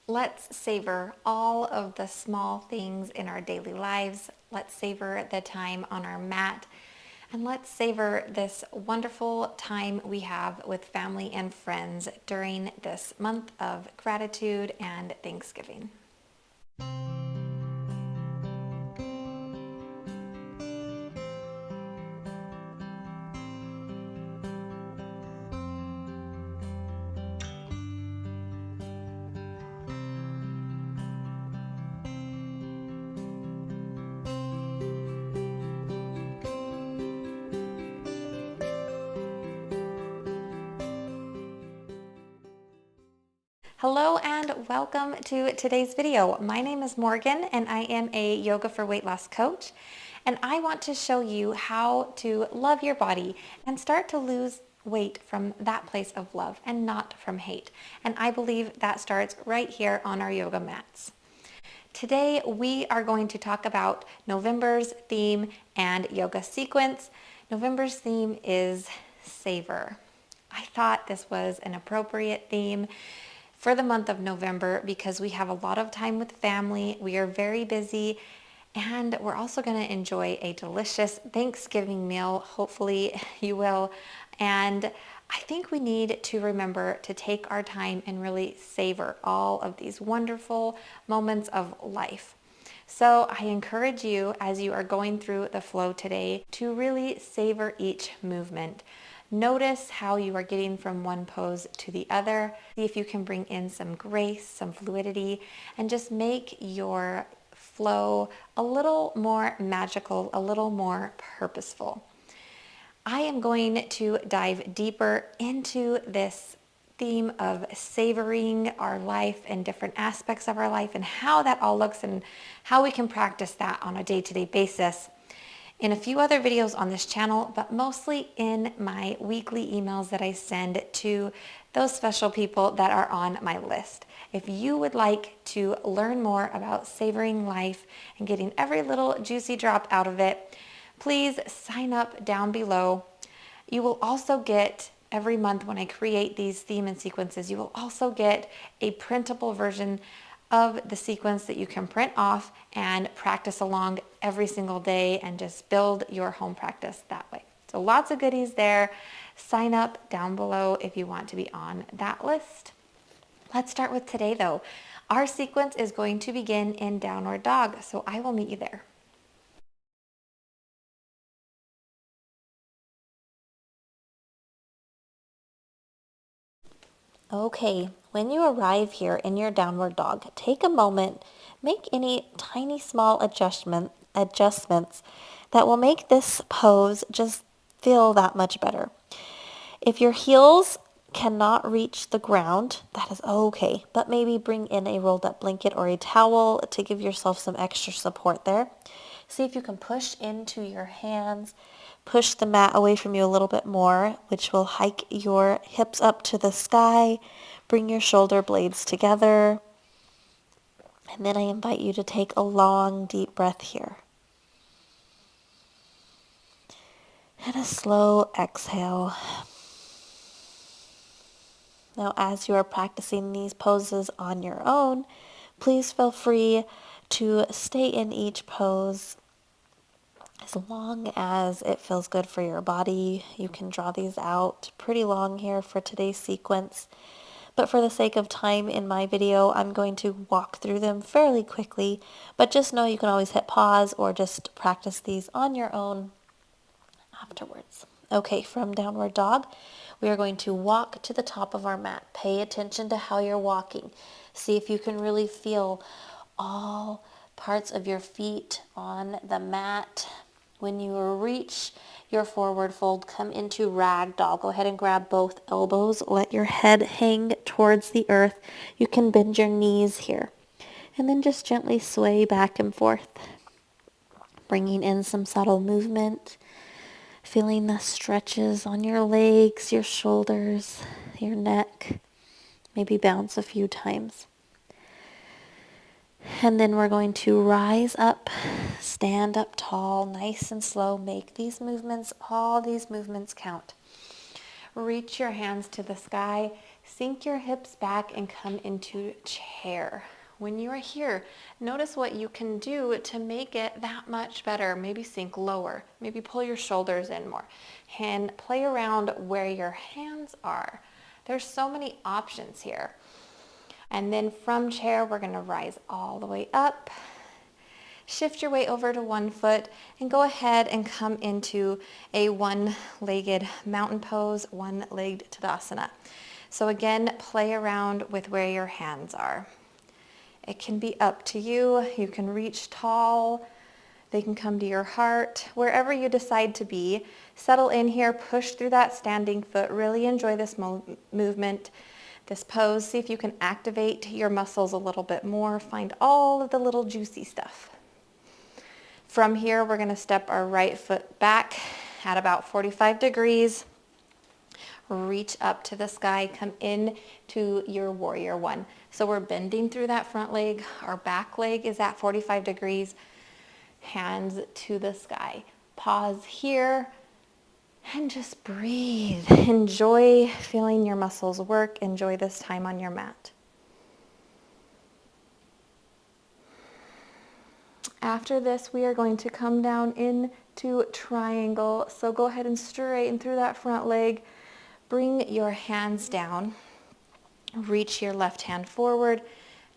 Let's savor all of the small things in our daily lives. Let's savor the time on our mat. And let's savor this wonderful time we have with family and friends during this month of gratitude and Thanksgiving. Hello and welcome to today's video. My name is Morgan and I am a yoga for weight loss coach, and I want to show you how to love your body and start to lose weight from that place of love and not from hate. And I believe that starts right here on our yoga mats. Today we are going to talk about November's theme and yoga sequence. November's theme is Savor. I thought this was an appropriate theme for the month of November because we have a lot of time with family, we are very busy, and we're also going to enjoy a delicious Thanksgiving meal. Hopefully you will. And I think we need to remember to take our time and really savor all of these wonderful moments of life. So I encourage you, as you are going through the flow today, to really savor each movement. Notice how you are getting from one pose to the other. See if you can bring in some grace, some fluidity, and just make your flow a little more magical, a little more purposeful. I am going to dive deeper into this theme of savoring our life and different aspects of our life and how that all looks and how we can practice that on a day-to-day basis in a few other videos on this channel, but mostly in my weekly emails that I send to those special people that are on my list. If you would like to learn more about savoring life and getting every little juicy drop out of it, please sign up down below. You will also get, every month when I create these theme and sequences, you will also get a printable version of the sequence that you can print off and practice along every single day and just build your home practice that way. So lots of goodies there. Sign up down below if you want to be on that list. Let's start with today though. Our sequence is going to begin in downward dog, so I will meet you there. Okay, when you arrive here in your downward dog, take a moment, make any tiny small adjustments that will make this pose just feel that much better. If your heels cannot reach the ground, that is okay, but maybe bring in a rolled up blanket or a towel to give yourself some extra support there. See if you can push into your hands, push the mat away from you a little bit more, which will hike your hips up to the sky, bring your shoulder blades together. And then I invite you to take a long, deep breath here. And a slow exhale. Now, as you are practicing these poses on your own, please feel free to stay in each pose as long as it feels good for your body. You can draw these out pretty long here for today's sequence. But for the sake of time in my video, I'm going to walk through them fairly quickly. But just know you can always hit pause or just practice these on your own afterwards. Okay, from downward dog, we are going to walk to the top of our mat. Pay attention to how you're walking. See if you can really feel all parts of your feet on the mat. When you reach your forward fold, come into ragdoll. Go ahead and grab both elbows. Let your head hang towards the earth. You can bend your knees here. And then just gently sway back and forth, bringing in some subtle movement. Feeling the stretches on your legs, your shoulders, your neck. Maybe bounce a few times. And then we're going to rise up, stand up tall, nice and slow. Make these movements, all these movements count. Reach your hands to the sky. Sink your hips back and come into chair. When you are here, notice what you can do to make it that much better. Maybe sink lower, maybe pull your shoulders in more, and play around where your hands are. There's so many options here. And then from chair, we're gonna rise all the way up. Shift your weight over to one foot and go ahead and come into a one-legged mountain pose, one-legged Tadasana. So again, play around with where your hands are. It can be up to you. You can reach tall. They can come to your heart. Wherever you decide to be, settle in here, push through that standing foot. Really enjoy this movement, this pose. See if you can activate your muscles a little bit more. Find all of the little juicy stuff. From here, we're going to step our right foot back at about 45 degrees. Reach up to the sky, come in to your warrior one. So we're bending through that front leg. Our back leg is at 45 degrees. Hands to the sky. Pause here and just breathe. Enjoy feeling your muscles work. Enjoy this time on your mat. After this, we are going to come down into triangle. So go ahead and straighten through that front leg. Bring your hands down. Reach your left hand forward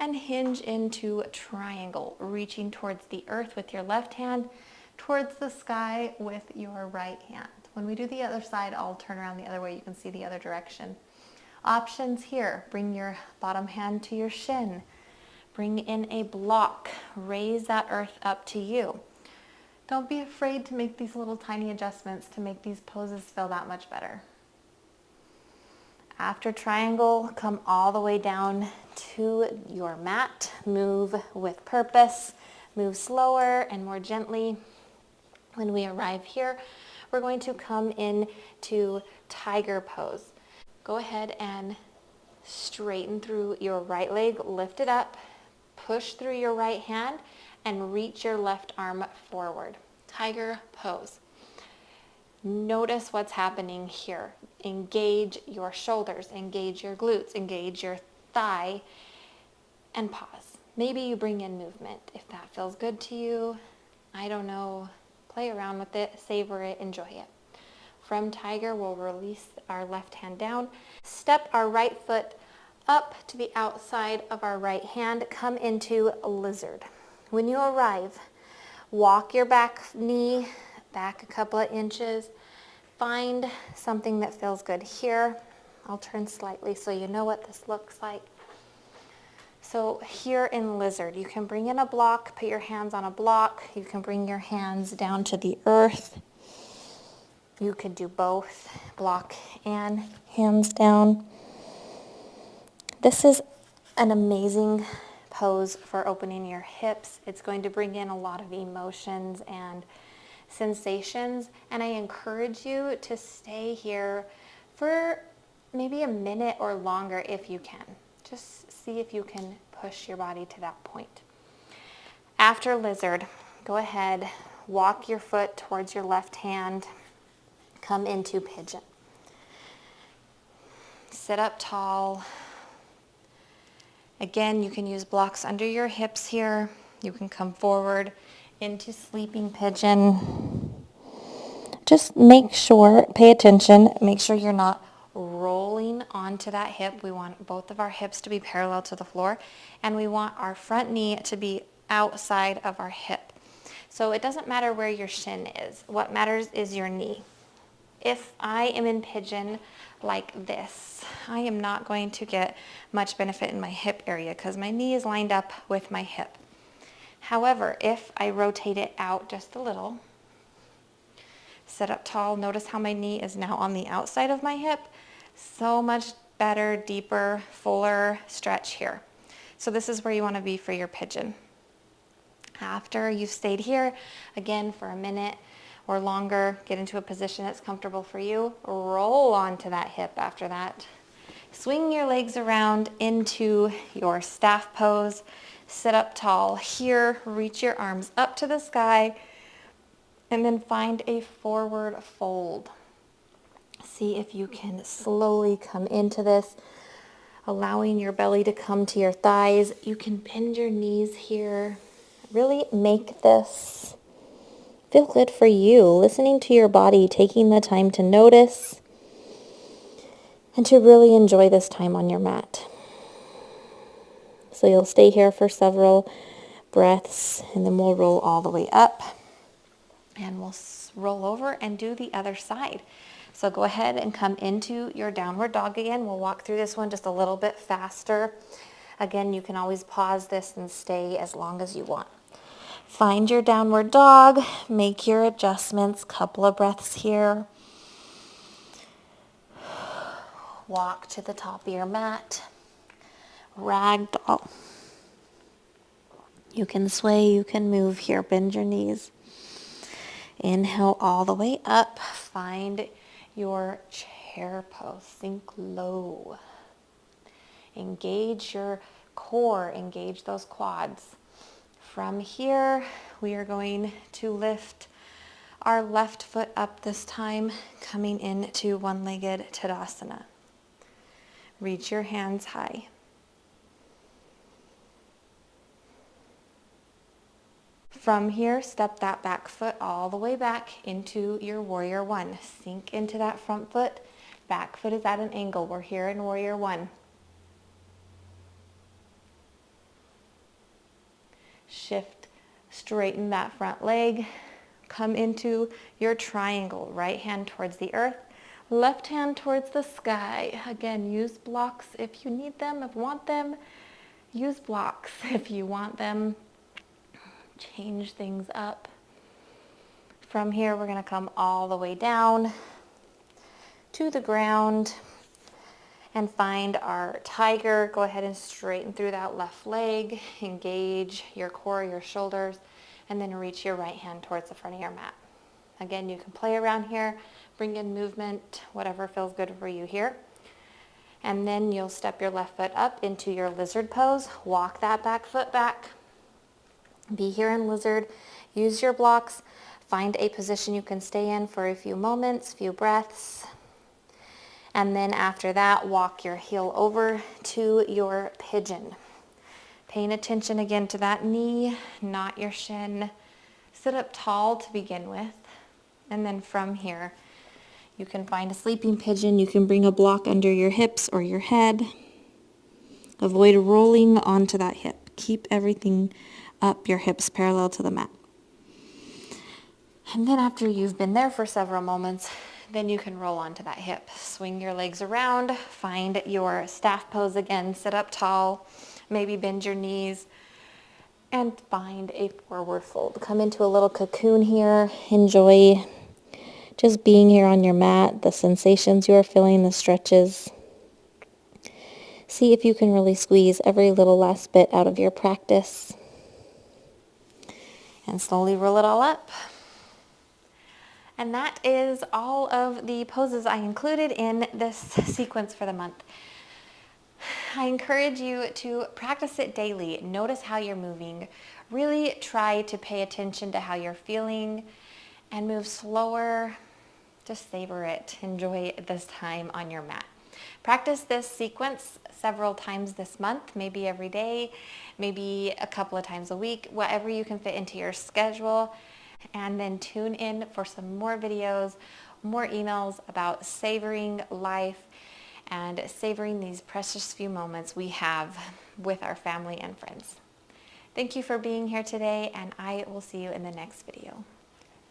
and hinge into triangle, reaching towards the earth with your left hand, towards the sky with your right hand. When we do the other side, I'll turn around the other way. You can see the other direction. Options here. Bring your bottom hand to your shin. Bring in a block. Raise that earth up to you. Don't be afraid to make these little tiny adjustments to make these poses feel that much better. After triangle, come all the way down to your mat. Move with purpose. Move slower and more gently. When we arrive here, we're going to come into tiger pose. Go ahead and straighten through your right leg, lift it up, push through your right hand, and reach your left arm forward. Tiger pose. Notice what's happening here. Engage your shoulders, engage your glutes, engage your thigh, and pause. Maybe you bring in movement if that feels good to you. I don't know. Play around with it, savor it, enjoy it. From tiger, we'll release our left hand down. Step our right foot up to the outside of our right hand. Come into lizard. When you arrive, walk your back knee back a couple of inches. Find something that feels good here. I'll turn slightly so you know what this looks like. So here in lizard, you can bring in a block, put your hands on a block. You can bring your hands down to the earth. You could do both, block and hands down. This is an amazing pose for opening your hips. It's going to bring in a lot of emotions and sensations, and I encourage you to stay here for maybe a minute or longer if you can. Just see if you can push your body to that point. After lizard, go ahead, walk your foot towards your left hand, come into pigeon. Sit up tall. Again, you can use blocks under your hips here. You can come forward into sleeping pigeon. Just make sure, pay attention, make sure you're not rolling onto that hip. We want both of our hips to be parallel to the floor, and we want our front knee to be outside of our hip. So it doesn't matter where your shin is. What matters is your knee. If I am in pigeon like this, I am not going to get much benefit in my hip area because my knee is lined up with my hip. However, if I rotate it out just a little, sit up tall, notice how my knee is now on the outside of my hip. So much better, deeper, fuller stretch here. So this is where you want to be for your pigeon. After you've stayed here, again for a minute or longer, get into a position that's comfortable for you. Roll onto that hip after that. Swing your legs around into your staff pose. Sit up tall here, reach your arms up to the sky, and then find a forward fold. See if you can slowly come into this. allowing your belly to come to your thighs. You can bend your knees here. Really make this feel good for you, listening to your body, taking the time to notice and to really enjoy this time on your mat. So you'll stay here for several breaths, and then we'll roll all the way up, and we'll roll over and do the other side. So go ahead and come into your downward dog again. We'll walk through this one just a little bit faster. Again, you can always pause this and stay as long as you want. Find your downward dog, make your adjustments, couple of breaths here. Walk to the top of your mat. Ragdoll. You can sway, you can move here, bend your knees. Inhale all the way up. Find your chair pose. Sink low. Engage your core, engage those quads. From here, we are going to lift our left foot up this time, coming into one-legged Tadasana. Reach your hands high. From here, step that back foot all the way back into your warrior one. Sink into that front foot. Back foot is at an angle. We're here in warrior one. Shift, straighten that front leg. Come into your triangle. Right hand towards the earth. Left hand towards the sky. Again, use blocks if you need them, if you want them. Use blocks if you want them. Change things up. From here, we're going to come all the way down to the ground and find our tiger. Go ahead and straighten through that left leg. Engage your core, your shoulders, and then reach your right hand towards the front of your mat. Again, you can play around here, bring in movement, whatever feels good for you here. And then you'll step your left foot up into your lizard pose. Walk that back foot back. Be here in lizard. Use your blocks. Find a position you can stay in for a few moments, few breaths. And then after that, walk your heel over to your pigeon. Paying attention again to that knee, not your shin. Sit up tall to begin with. And then from here, you can find a sleeping pigeon. You can bring a block under your hips or your head. Avoid rolling onto that hip. Keep everything up, your hips parallel to the mat. And then after you've been there for several moments, then you can roll onto that hip. Swing your legs around, find your staff pose again, sit up tall, maybe bend your knees, and find a forward fold. Come into a little cocoon here. Enjoy just being here on your mat, the sensations you are feeling, the stretches. See if you can really squeeze every little last bit out of your practice. And slowly roll it all up. And that is all of the poses I included in this sequence for the month. I encourage you to practice it daily. Notice how you're moving. Really try to pay attention to how you're feeling and move slower. Just savor it. Enjoy this time on your mat. Practice this sequence several times this month, maybe every day, maybe a couple of times a week, whatever you can fit into your schedule. And then tune in for some more videos, more emails about savoring life and savoring these precious few moments we have with our family and friends. Thank you for being here today, and I will see you in the next video.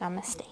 Namaste.